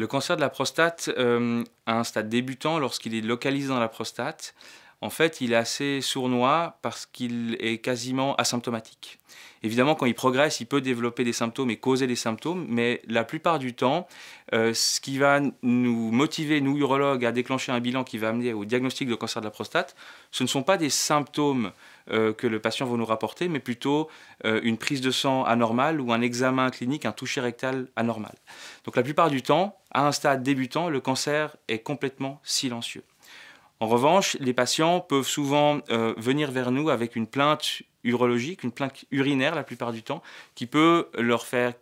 Le cancer de la prostate, à un stade débutant, lorsqu'il est localisé dans la prostate, en fait, il est assez sournois parce qu'il est quasiment asymptomatique. Évidemment, quand il progresse, il peut développer des symptômes et causer des symptômes, mais la plupart du temps, ce qui va nous motiver, nous urologues, à déclencher un bilan qui va amener au diagnostic de cancer de la prostate, ce ne sont pas des symptômes que le patient va nous rapporter, mais plutôt une prise de sang anormale ou un examen clinique, un toucher rectal anormal. Donc la plupart du temps, à un stade débutant, le cancer est complètement silencieux. En revanche, les patients peuvent souvent venir vers nous avec une plainte urologique, une plainte urinaire la plupart du temps, qui peut leur faire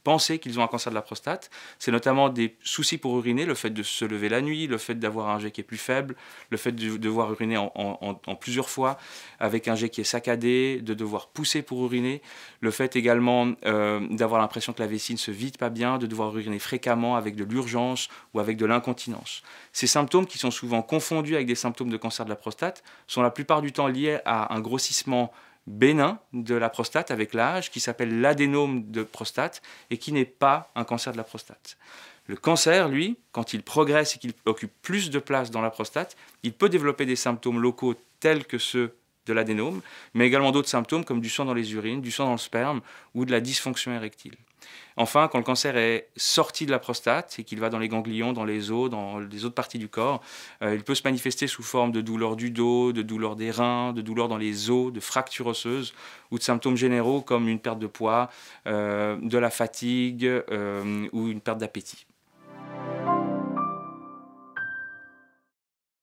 penser qu'ils ont un cancer de la prostate. C'est notamment des soucis pour uriner, le fait de se lever la nuit, le fait d'avoir un jet qui est plus faible, le fait de devoir uriner en plusieurs fois avec un jet qui est saccadé, de devoir pousser pour uriner, le fait également d'avoir l'impression que la vessie ne se vide pas bien, de devoir uriner fréquemment avec de l'urgence ou avec de l'incontinence. Ces symptômes, qui sont souvent confondus avec des symptômes de cancer de la prostate, sont la plupart du temps liés à un grossissement bénin de la prostate avec l'âge, qui s'appelle l'adénome de prostate et qui n'est pas un cancer de la prostate. Le cancer, lui, quand il progresse et qu'il occupe plus de place dans la prostate, il peut développer des symptômes locaux tels que ceux de l'adénome, mais également d'autres symptômes comme du sang dans les urines, du sang dans le sperme ou de la dysfonction érectile. Enfin, quand le cancer est sorti de la prostate et qu'il va dans les ganglions, dans les os, dans les autres parties du corps, il peut se manifester sous forme de douleurs du dos, de douleurs des reins, de douleurs dans les os, de fractures osseuses ou de symptômes généraux comme une perte de poids, de la fatigue ou une perte d'appétit.